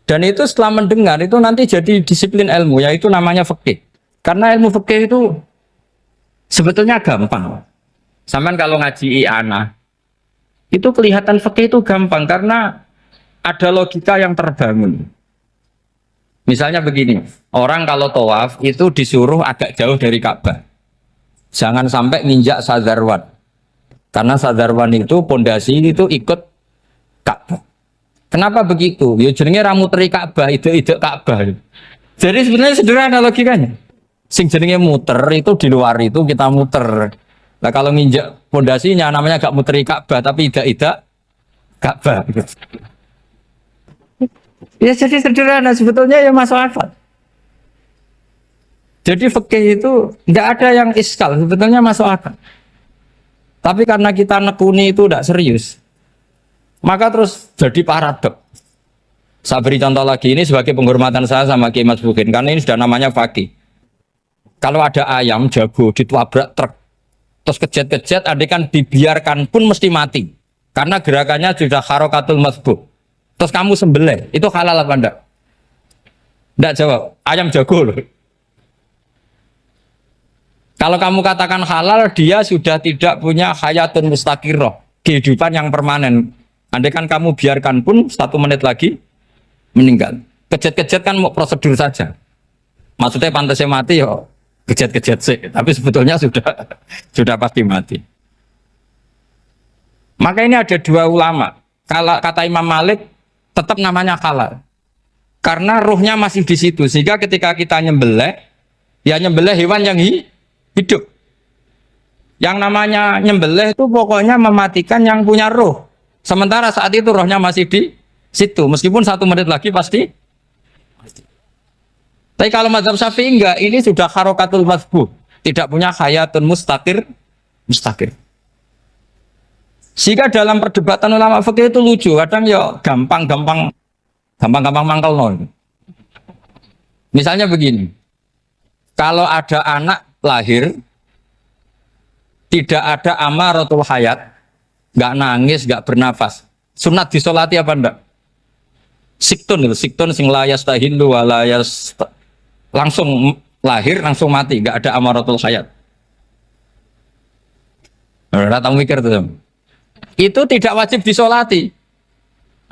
Speaker 1: Dan itu setelah mendengar, itu nanti jadi disiplin ilmu, yaitu namanya fikih. Karena ilmu fikih itu sebetulnya gampang. Sampai kalau ngaji i'anah, itu kelihatan fikih itu gampang, karena ada logika yang terbangun. Misalnya begini, orang kalau tawaf itu disuruh agak jauh dari Ka'bah. Jangan sampai nginjak sadarwan. Karena sadarwan itu pondasi itu ikut Ka'bah. Kenapa begitu? Ya jenenge ra muteri Ka'bah, ide-ide Ka'bah. Jadi sebenarnya sederhana logikanya. Sing jenenge muter itu di luar itu kita muter. Nah kalau nginjak pondasinya namanya gak muteri Ka'bah tapi ida-ida Ka'bah. Ya jadi sederhana sebetulnya ya masuk akal. Jadi fikih itu tidak ada yang iskal, sebetulnya masuk akal. Tapi karena kita nekuni itu tidak serius, maka terus jadi paradok. Saya beri contoh lagi, ini sebagai penghormatan saya sama Kiai Mas Bukin, karena ini sudah namanya fakih. Kalau ada ayam jago ditabrak truk, terus kejet-kejet, adekan dibiarkan pun mesti mati, karena gerakannya sudah harokatul masbuh. Terus kamu sembelih, itu halal apa enggak? Enggak jawab, ayam jago loh. Kalau kamu katakan halal, dia sudah tidak punya hayatun mustaqirroh, kehidupan yang permanen. Andai kan kamu biarkan pun 1 menit lagi meninggal. Kejat-kejat kan mau prosedur saja. Maksudnya pantasnya mati ya kejat-kejat sih, tapi sebetulnya sudah pasti mati. Maka ini ada 2 ulama. Kalau kata Imam Malik tetap namanya halal. Karena ruhnya masih di situ, sehingga ketika kita nyembelih, ya nyembelih hewan yang hidup. Yang namanya nyembelih itu pokoknya mematikan yang punya ruh. Sementara saat itu rohnya masih di situ, meskipun 1 menit lagi pasti. Tapi kalau mazhab Syafi'i enggak, ini sudah harokatul mazbuh, tidak punya hayatun mustaqir. Sehingga dalam perdebatan ulama fikih itu lucu, kadang ya gampang mangkel non. Misalnya begini, kalau ada anak lahir tidak ada amaratul hayat, nggak nangis, nggak bernafas, sunat disolati apa enggak? Siktun sing layas tahilu walayas, langsung lahir langsung mati, nggak ada amaratul hayat. Nggak tahu mikir tuh. Itu tidak wajib disolati.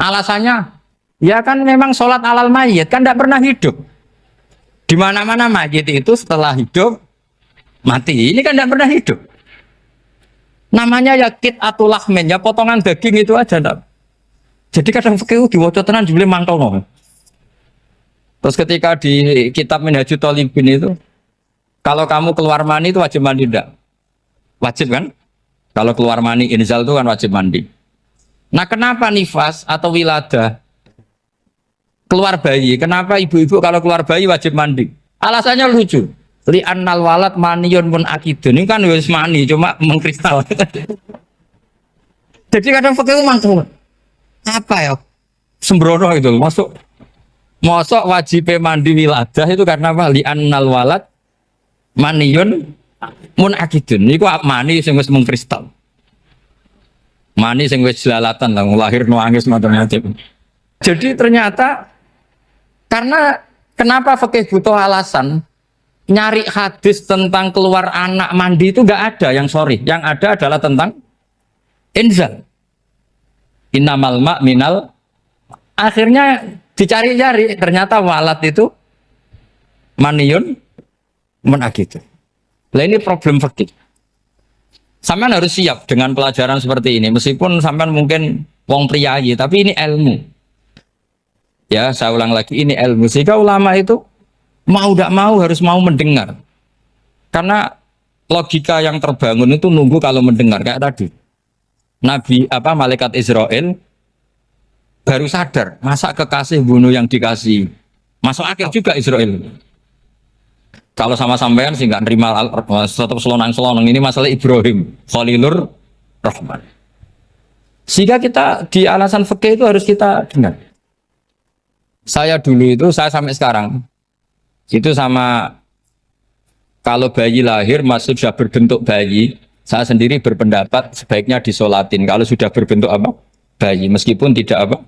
Speaker 1: Alasannya, ya kan memang sholat alal mayit kan tidak pernah hidup. Di mana-mana mayit itu setelah hidup mati. Ini kan tidak pernah hidup. Namanya ya atul lahmin, ya potongan daging itu aja enggak. Jadi kadang fikih diwaca tenan jebule mangkel no. Terus ketika di kitab Minhajul Thalibin itu, kalau kamu keluar mani itu wajib mandi enggak? Wajib kan? Kalau keluar mani inzal itu kan wajib mandi. Nah, kenapa nifas atau wiladah keluar bayi? Kenapa ibu-ibu kalau keluar bayi wajib mandi? Alasannya lucu. Li annal walad maniyun mun akidun. Ini kan wis mani cuma mengkristal. Jadi kadang fikih mangkel. Apa ya? Sembrono itu masuk wajib mandi wiladah itu karena apa? Li annal walad maniyun mun akidun. Niku mani sing wis mengkristal. Mani sing wis jelalatan lah lahir nuangis macam-macam. Jadi ternyata karena kenapa fikih butuh alasan? Nyari hadis tentang keluar anak mandi itu nggak ada yang sorry. Yang ada adalah tentang inzal. Innamal ma' minal. Akhirnya dicari-cari, ternyata walad itu maniyun menagitu. Nah ini problem fikih. Sampean harus siap dengan pelajaran seperti ini. Meskipun sampean mungkin wong priayi, tapi ini ilmu. Ya, saya ulang lagi, ini ilmu. Sehingga ulama itu mau tidak mau harus mau mendengar, karena logika yang terbangun itu nunggu kalau mendengar. Kayak tadi malaikat Israel baru sadar masa kekasih bunuh yang dikasih, masuk akal juga Israel. Kalau sama sampean sih nggak nerima tetap selonang ini masalah Ibrahim Khalilur Rahman. Sehingga kita di alasan fikih itu harus kita dengar. Saya dulu itu, saya sampai sekarang itu sama, kalau bayi lahir masih sudah berbentuk bayi, saya sendiri berpendapat sebaiknya disolatin kalau sudah berbentuk apa? Bayi, meskipun tidak apa?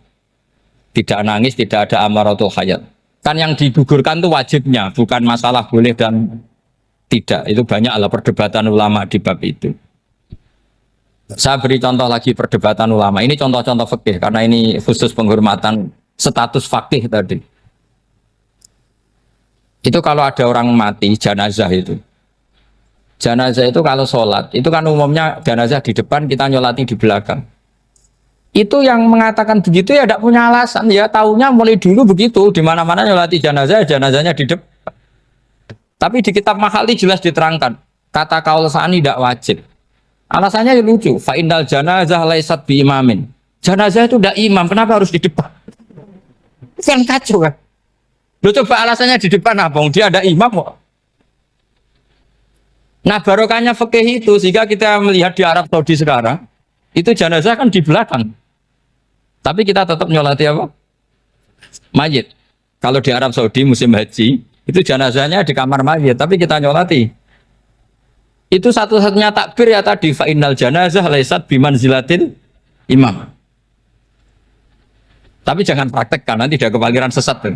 Speaker 1: Tidak nangis, tidak ada amaratul hayat. Kan yang digugurkan itu wajibnya, bukan masalah boleh dan tidak. Itu banyaklah perdebatan ulama di bab itu. Saya beri contoh lagi perdebatan ulama. Ini contoh-contoh fikih karena ini khusus penghormatan status fakih tadi. Itu kalau ada orang mati, jenazah itu. Jenazah itu kalau sholat, itu kan umumnya jenazah di depan, kita nyolati di belakang. Itu yang mengatakan begitu ya tidak punya alasan, ya taunya mulai dulu begitu, di mana-mana nyolati jenazah, jenazahnya di depan. Tapi di kitab Makhali jelas diterangkan, kata kaul sa'ani tidak wajib. Alasannya lucu, fa innal janazah laisat bi imamin. Jenazah itu tidak imam, kenapa harus di depan? Kan kacau kan? Lu coba alasannya di depan apa? Dia ada imam kok. Nah barokahnya fikih itu, sehingga kita melihat di Arab Saudi sekarang, itu jenazah kan di belakang. Tapi kita tetap nyolati apa? Mayit. Kalau di Arab Saudi musim haji, itu jenazahnya di kamar mayit, tapi kita nyolati. Itu satu-satunya takbir ya tadi, fa innal janazah laisat bimanzilatil imam. Tapi jangan praktekkan, nanti tidak kepaliran sesat tuh.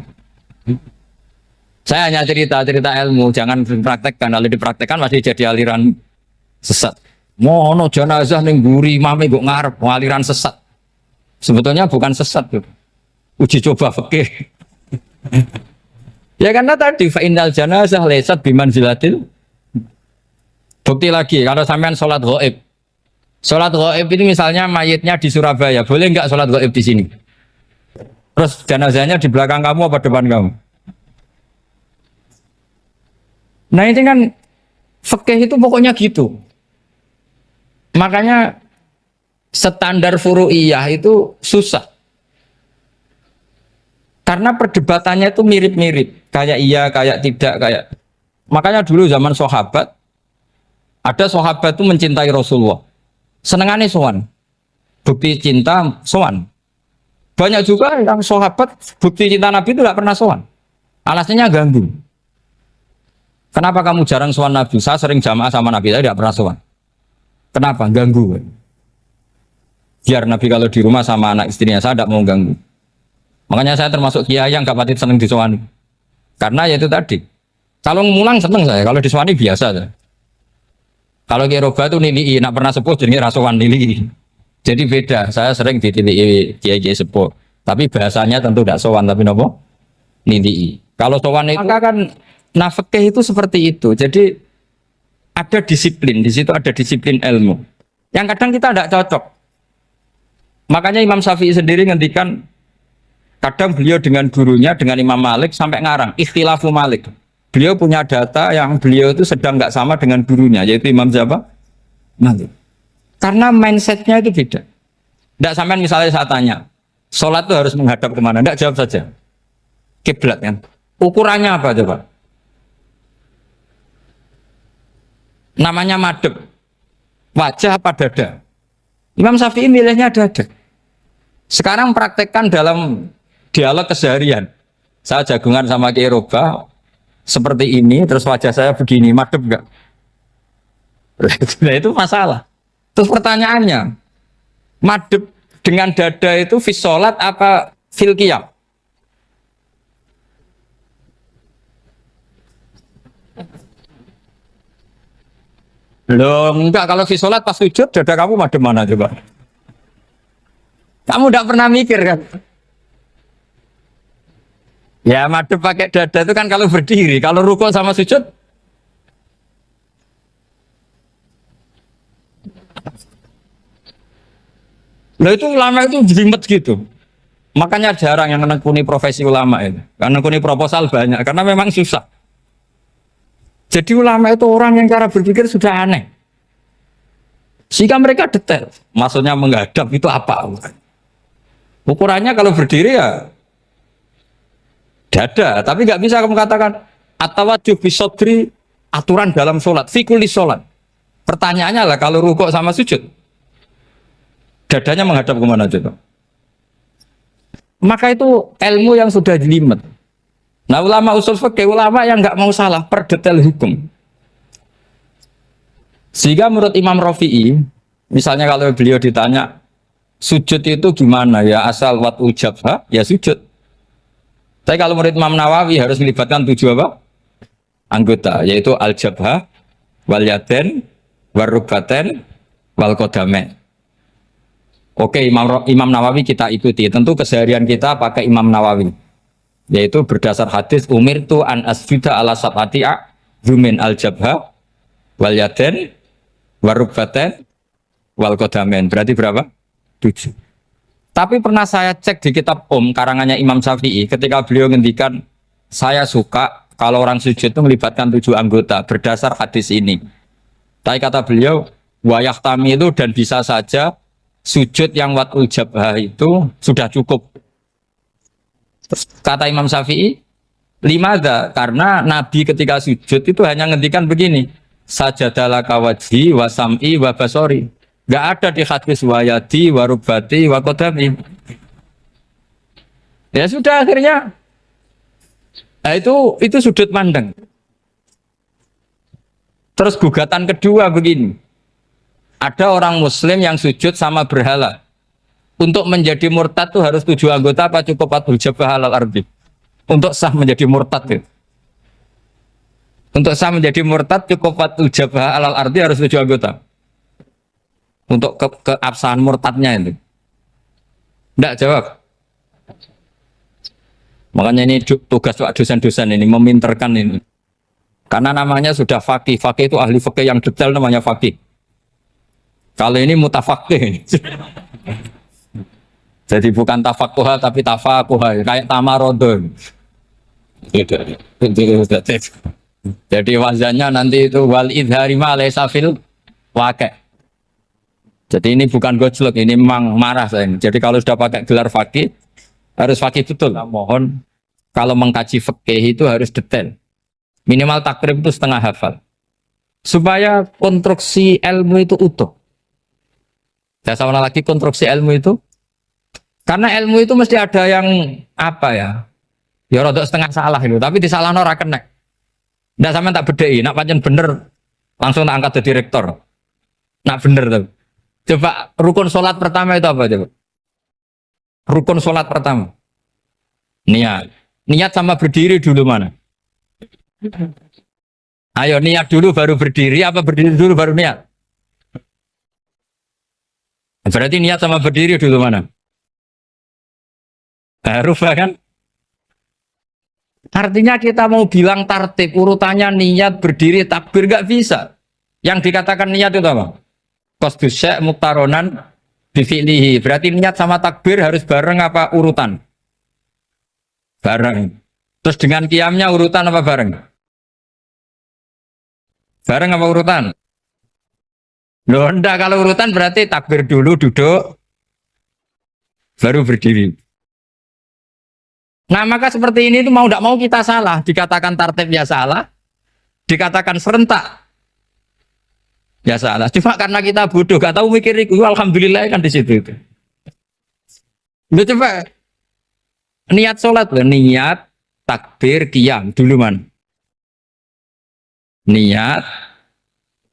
Speaker 1: Saya hanya cerita-cerita ilmu, jangan dipraktekkan. Kalau dipraktekkan masih jadi aliran sesat. Mono jenazah ning mburi imame kok ngarep aliran sesat. Sebetulnya bukan sesat, tuh. Uji coba fikih. Ya karena tadi fa'inal janazah lesat bimanzilatil. Bukti lagi kalau sampean sholat gaib. Sholat gaib itu misalnya mayitnya di Surabaya, boleh nggak sholat gaib di sini? Terus jenazahnya di belakang kamu apa depan kamu? Nah ini kan fikih itu pokoknya gitu. Makanya standar furu'iyah itu susah. Karena perdebatannya itu mirip-mirip. Kayak iya, kayak tidak, kayak. Makanya dulu zaman sahabat, ada sahabat itu mencintai Rasulullah. Senengannya sowan. Bukti cinta sowan. Banyak juga yang sahabat bukti cinta Nabi itu tidak pernah sowan. Alasannya ganggu. Kenapa kamu jarang sowan Nabi? Saya sering jamaah sama Nabi, saya tidak pernah sowan. Kenapa? Ganggu. Biar Nabi kalau di rumah sama anak istrinya, saya tidak mau ganggu. Makanya saya termasuk kiai yang gak pati seneng disowani. Karena ya itu tadi. Kalau ngulang seneng saya, kalau disowani biasa saya. Kalau Kiai Roba itu nilai, nak pernah sepuh jadi rasawan nilai. Jadi beda, saya sering ditilii kiai sepuh. Tapi bahasanya tentu tidak sowan, tapi nopo nilai. Kalau sowan itu maka kan nafkah itu seperti itu. Jadi ada disiplin, di situ ada disiplin ilmu. Yang kadang kita tidak cocok. Makanya Imam Syafi'i sendiri ngendikan, kadang beliau dengan gurunya, dengan Imam Malik sampai ngarang ikhtilafu Malik. Beliau punya data yang beliau itu sedang nggak sama dengan gurunya, yaitu Imam siapa? Malik. Karena mindsetnya itu beda. Tidak sampai misalnya saya tanya, sholat itu harus menghadap kemana? Tidak, jawab saja. Kiblat kan. Ukurannya apa coba? Namanya madhep. Wajah apa dada? Imam Syafi'i milihnya dada. Sekarang praktekkan dalam dialog keseharian. Saya jagungan sama Kiai Roba seperti ini, terus wajah saya begini, madhep enggak? Nah, itu masalah. Terus pertanyaannya, madhep dengan dada itu fis sholat apa fil qiyam? Loh, enggak, kalau fis sholat pas sujud, dada kamu madhep mana coba? Kamu enggak pernah mikir kan? Ya madhep pakai dada itu kan kalau berdiri, kalau rukuk sama sujud. Nah itu ulama itu jelimet gitu. Makanya jarang yang menekuni profesi ulama itu. Karena menekuni proposal banyak, karena memang susah. Jadi ulama itu orang yang cara berpikir sudah aneh. Sehingga mereka detail. Maksudnya menghadap itu apa? Ukurannya kalau berdiri ya dada, tapi nggak bisa kamu katakan atawajjuh bisodri aturan dalam sholat, fikuli sholat. Pertanyaannya lah kalau rukuk sama sujud, dadanya menghadap kemana coba? Maka itu ilmu yang sudah jelimet. Nah ulama usul fikih, ulama yang nggak mau salah per detail hukum. Sehingga menurut Imam Rafi'i, misalnya kalau beliau ditanya sujud itu gimana ya, asal wat ujabha ya sujud. Tapi kalau murid Imam Nawawi harus melibatkan 7 apa? Anggota, yaitu al-jabhah, wal yaden, warubaten, wal qadamen. Oke, Imam Nawawi kita ikuti. Tentu keseharian kita pakai Imam Nawawi. Yaitu berdasar hadis umirtu an asjuda ala sab'ati a'zumin al-jabhah, wal yaden, warubaten, wal qadamen. Berarti berapa? 7. Tapi pernah saya cek di kitab karangannya Imam Syafi'i, ketika beliau ngendikan saya suka kalau orang sujud itu melibatkan 7 anggota berdasar hadis ini. Tapi kata beliau wayah tami itu dan bisa saja sujud yang watul jabhah itu sudah cukup. Terus kata Imam Syafi'i, limada, karena Nabi ketika sujud itu hanya ngendikan begini, sajadalaka wajhi wa sam'i wa basori. Gak ada di hadis wayadi, warubati, wakodami. Ya sudah akhirnya. Nah, itu sudut pandang. Terus gugatan kedua begini. Ada orang muslim yang sujud sama berhala. Untuk menjadi murtad itu harus 7 anggota apa cukup 4 jabah halal arbi. Untuk sah menjadi murtad itu. Untuk sah menjadi murtad cukup fatul jabah alal ardi harus 7 anggota. Untuk keabsahan murtadnya itu. Enggak jawab. Makanya ini tugas dosen-dosen ini meminterkan ini. Karena namanya sudah faqih. Faqih itu ahli faqih yang detail namanya faqih. Kalau ini mutafaqih. Jadi bukan tafakuha tapi tafakuha, kayak tamarodon. Jadi wazannya nanti itu wal idhari ma laysa fil waqi'. Jadi ini bukan gojlok, ini memang marah saya. Jadi kalau sudah pakai gelar fakih harus fakih betul. Nah, mohon kalau mengkaji fikih itu harus detail. Minimal takrib itu setengah hafal. Supaya konstruksi ilmu itu utuh. Saya sama lagi konstruksi ilmu itu. Karena ilmu itu mesti ada yang apa ya? Ya rodok setengah salah itu, tapi disalahno ora kena. Ndak sampean tak bedheki, nak pancen bener langsung tak angkat jadi rektor. Nak bener tuh. Coba rukun sholat pertama itu apa coba? Rukun sholat pertama. Niat. Niat sama berdiri dulu mana? Ayo niat dulu baru berdiri, apa berdiri dulu baru niat? Berarti niat sama berdiri dulu mana? Rubah kan? Artinya kita mau bilang tartib urutannya niat berdiri takbir nggak bisa. Yang dikatakan niat itu apa? Qasdus syai' muktaronan bifi'lihi. Berarti niat sama takbir harus bareng apa urutan? Bareng. Terus dengan qiyamnya urutan apa bareng? Bareng apa urutan? Loh enggak, kalau urutan berarti takbir dulu duduk baru berdiri. Nah maka seperti ini itu mau tidak mau kita salah. Dikatakan tartib ya salah, dikatakan serentak ya salah. Cuma karena kita bodoh, gak tahu mikir itu, alhamdulillah kan di situ itu. Lu coba niat sholat loh, niat takbir qiyam dulu man. Niat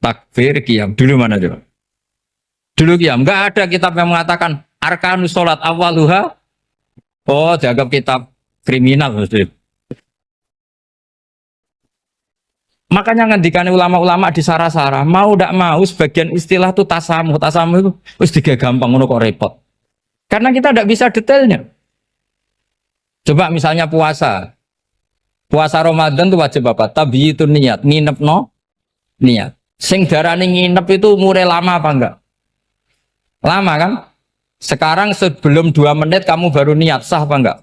Speaker 1: takbir qiyam dulu mana coba? Dulu qiyam. Enggak ada kitab yang mengatakan arkanus sholat awaluha. Oh, dianggap kitab kriminal maksudnya. Makanya ngendikan ulama-ulama di Sarah-Sarah mau tidak mau sebagian istilah itu tasamuh itu wis digawe gampang ngono kok repot. Karena kita tidak bisa detailnya. Coba misalnya puasa. Puasa Ramadan itu wajib apa? Tabi itu niat, nginep no niat. Sing darani nginep itu umure lama apa enggak? Lama kan? Sekarang sebelum 2 menit kamu baru niat, sah apa enggak?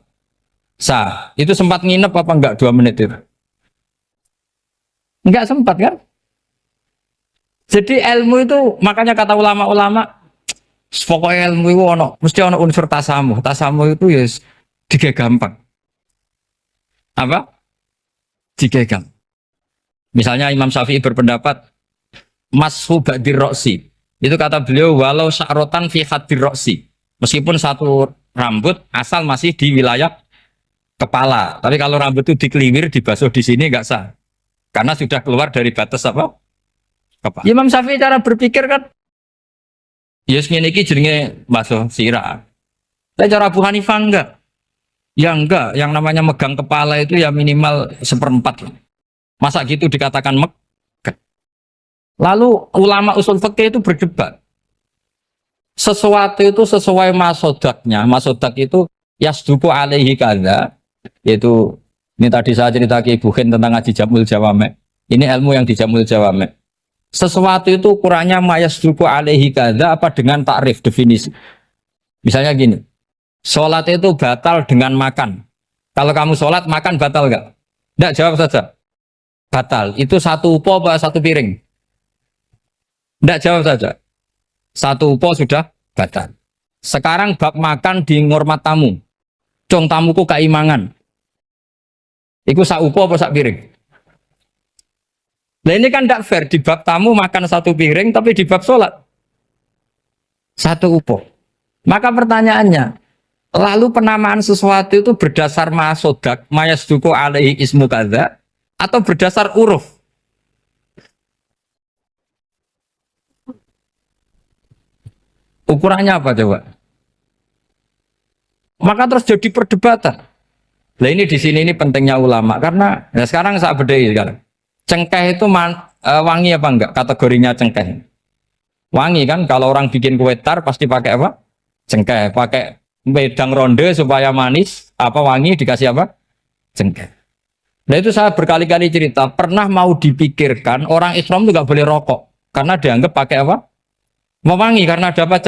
Speaker 1: Sah. Itu sempat nginep apa enggak 2 menit itu? Enggak sempat kan? Jadi ilmu itu makanya kata ulama-ulama pokoknya ilmu itu mesti ono unsur tasamuh. Tasamuh itu ya tiga gampang. Apa? Tiga gampang. Misalnya Imam Syafi'i berpendapat mashu ba'dir roksi. Itu kata beliau walau sya'rotan fi hadir roksi. Meskipun satu rambut asal masih di wilayah kepala. Tapi kalau rambut itu dikeliwir, dibasuh di sini enggak sah. Karena sudah keluar dari batas apa? Kepala. Imam Syafi'i cara berpikir kan ya ngene iki jenenge basuh sirah. Tapi cara Abu Hanifah enggak. Ya enggak, yang namanya megang kepala itu ya minimal 1/4. Masa gitu dikatakan megah. Lalu ulama usul fikih itu berdebat. Sesuatu itu sesuai masodaknya. Masodak itu yasduku alaihi kadza, yaitu ini tadi saya cerita ke Ibu Khin tentang ngaji Jamul Jawame. Ini ilmu yang di Jamul Jawame. Sesuatu itu ukurannya mayasduku alaihi kadza apa dengan takrif definisi. Misalnya gini. Sholat itu batal dengan makan. Kalau kamu sholat makan batal enggak? Enggak, jawab saja. Batal. Itu satu upo apa satu piring? Enggak, jawab saja. Satu upo sudah batal. Sekarang bab makan di ngormat tamu. Cung tamuku keimangan. Iku sak upo apa sak piring? Nah ini kan tidak fair. Di bab tamu makan satu piring, tapi di bab sholat satu upo. Maka pertanyaannya, lalu penamaan sesuatu itu berdasar masodak, mayasduku alaihi ismu kadza, atau berdasar uruf? Ukurannya apa coba? Maka terus jadi perdebatan. Nah ini di sini ini pentingnya ulama karena ya sekarang saya bedai sekarang. Cengkeh itu wangi apa enggak? Kategorinya cengkeh. Wangi kan? Kalau orang bikin kue tar pasti pakai apa? Cengkeh. Pakai wedang ronde supaya manis. Apa wangi dikasih apa? Cengkeh. Nah itu saya berkali-kali cerita. Pernah mau dipikirkan orang Islam itu nggak boleh rokok karena dianggap pakai apa? Mewangi karena ada apa?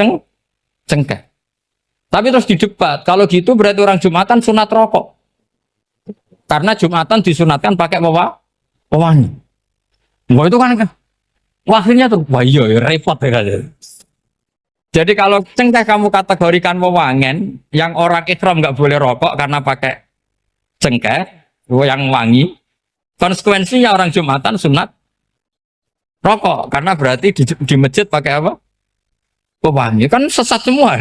Speaker 1: Cengkeh. Tapi terus didebat. Kalau gitu berarti orang Jumatan sunat rokok. Karena Jumatan disunatkan pakai pewangi. Wah itu kan akhirnya tuh, wah iya repot ya kan. Jadi kalau cengkeh kamu kategorikan wewangen, yang orang Islam nggak boleh rokok karena pakai cengkeh, yang wangi. Konsekuensinya orang Jumatan sunat rokok karena berarti di masjid pakai apa? Pewangi. Kan sesat semua.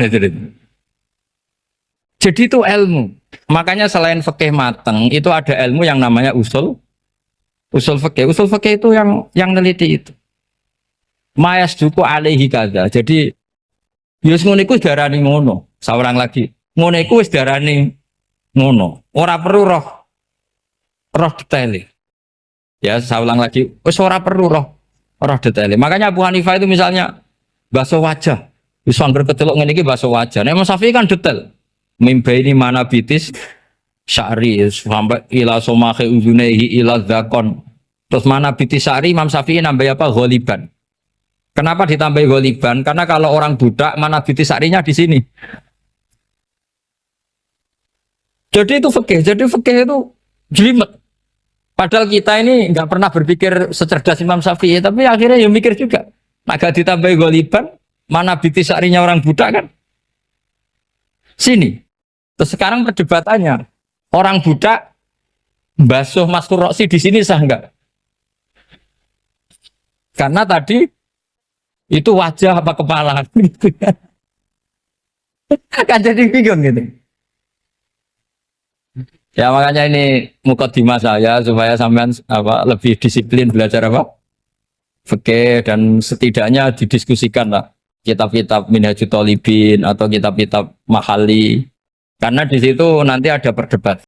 Speaker 1: Jadi itu ilmu. Makanya selain fikih mateng, itu ada ilmu yang namanya usul fikih. Usul fikih itu yang neliti itu. Mayas duku alaihi kada. Jadi yus ngono iku darani ngono. Seorang lagi. Ngono iku wis darani ngono. Ora perlu roh detail. Ya, saya ulang lagi. Wis ora perlu roh detail. Makanya Abu Hanifah itu misalnya basuh wajah. Wis angger keteluk ngene iki basuh wajah. Nek Imam Syafi'i kan detail. Mimbaini mana bitis syari sampai ila somahe uzunehi ila zakon. Terus mana bitis syari Imam Syafi'i nambah apa? Ghaliban. Kenapa ditambah ghaliban? Karena kalau orang budak mana bitis syarinya di sini. Jadi itu fikih. Jadi fikih itu jelimet. Padahal kita ini nggak pernah berpikir secerdas Imam Syafi'i, tapi akhirnya ya mikir juga. Agak ditambah ghaliban, mana bitis syarinya orang budak kan? Sini. Terus sekarang perdebatannya, orang budak basuh Maskur Roksi di sini sah enggak? Karena tadi itu wajah apa kepala gitu kan. Kan jadi bingung gitu. Ya makanya ini mukadimah saya supaya sampean apa lebih disiplin belajar apa? Fikih dan setidaknya didiskusikan lah kitab-kitab Minhajul Thalibin atau kitab-kitab Mahali. Karena di situ nanti ada perdebatan.